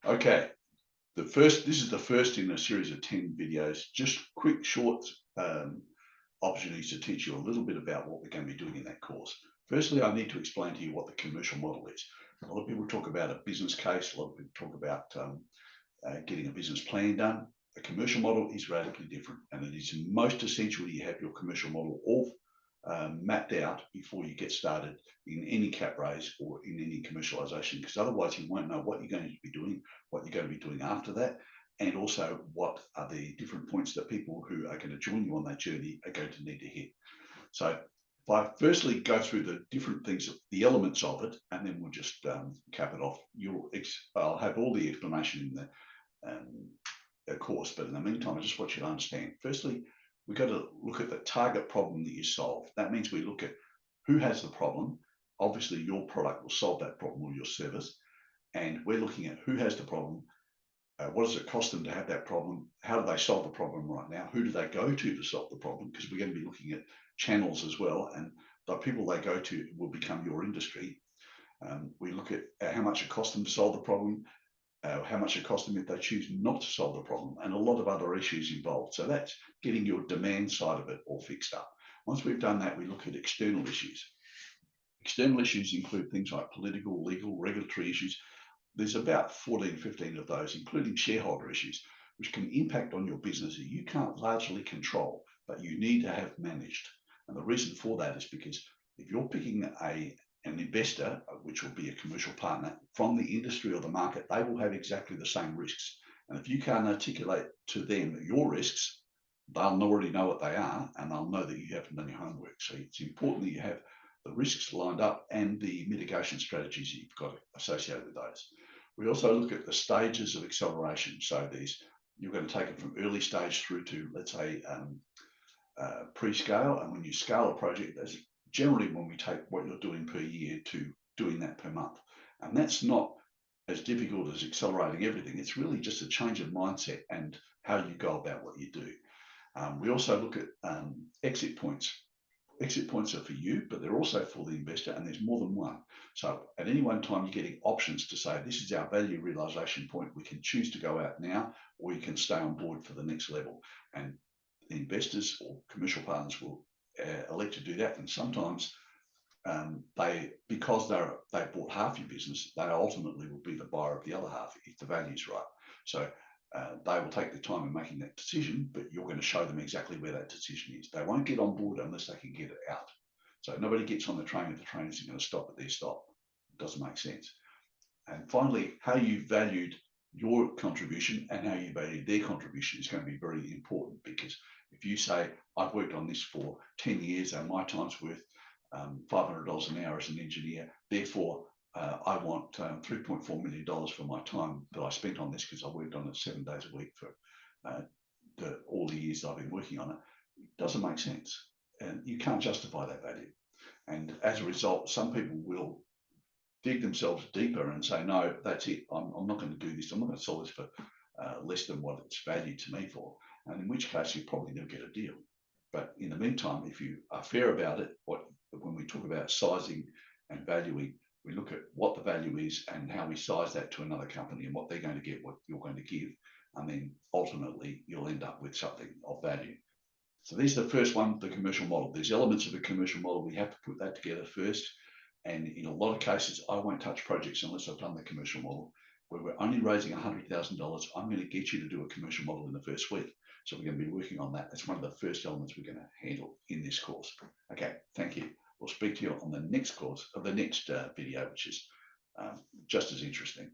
Okay, this is the first in a series of 10 videos, just quick, short um, opportunities to teach you a little bit about what we're going to be doing in that course. Firstly, I need to explain to you what the commercial model is. A lot of people talk about a business case, a lot of people talk about getting a business plan done. A commercial model is radically different, and it is most essential that you have your commercial model all mapped out before you get started in any cap raise or in any commercialization, because otherwise you won't know what you're going to be doing, what you're going to be doing after that, and also what are the different points that people who are going to join you on that journey are going to need to hit. So if I firstly go through the different things, the elements of it, and then we'll just cap it off. I'll have all the explanation in the course, but in the meantime, I just want you to understand. Firstly, we've got to look at the target problem that you solve. That means we look at who has the problem. Obviously, your product will solve that problem or your service. And we're looking at who has the problem. What does it cost them to have that problem? How do they solve the problem right now? Who do they go to solve the problem? Because we're going to be looking at channels as well. And the people they go to will become your industry. We look at how much it costs them to solve the problem, how much it costs them if they choose not to solve the problem, and a lot of other issues involved. So that's getting your demand side of it all fixed up. Once we've done that, we look at external issues. External issues include things like political, legal, regulatory issues. There's about 14, 15 of those, including shareholder issues, which can impact on your business that you can't largely control, but you need to have managed. And the reason for that is because if you're picking an investor, which will be a commercial partner from the industry or the market, they will have exactly the same risks. And if you can't articulate to them your risks, they'll already know what they are, and they'll know that you haven't done your homework. So it's important that you have the risks lined up and the mitigation strategies that you've got associated with those. We also look at the stages of acceleration. So you're going to take it from early stage through to, let's say, pre-scale. And when you scale a project, that's generally when we take what you're doing per year to doing that per month. And that's not as difficult as accelerating everything. It's really just a change of mindset and how you go about what you do. We also look at exit points. Exit points are for you, but they're also for the investor, and there's more than one. So at any one time, you're getting options to say, this is our value realization point. We can choose to go out now, or you can stay on board for the next level. And the investors or commercial partners will elect to do that. And sometimes because they bought half your business, they ultimately will be the buyer of the other half if the value's right. So they will take the time in making that decision, but you're going to show them exactly where that decision is. They won't get on board unless they can get it out. So nobody gets on the train if the train isn't going to stop at their stop. It doesn't make sense. And finally, how you valued your contribution and how you valued their contribution is going to be very important, because if you say, I've worked on this for 10 years and my time's worth $500 an hour as an engineer, therefore I want $3.4 million for my time that I spent on this because I worked on it 7 days a week for all the years I've been working on it. It doesn't make sense. And you can't justify that value. And as a result, some people will dig themselves deeper and say, no, that's it. I'm not going to do this. I'm not going to sell this for less than what it's valued to me for. And in which case, you probably never get a deal. But in the meantime, if you are fair about it, when we talk about sizing and valuing, we look at what the value is and how we size that to another company and what they're going to get, what you're going to give. And then ultimately, you'll end up with something of value. So these are the first one, the commercial model. There's elements of a commercial model. We have to put that together first. And in a lot of cases, I won't touch projects unless I've done the commercial model. Where we're only raising $100,000, I'm going to get you to do a commercial model in the first week. So we're going to be working on that. That's one of the first elements we're going to handle in this course. Okay, thank you. We'll speak to you on the next course, or the next video, which is just as interesting.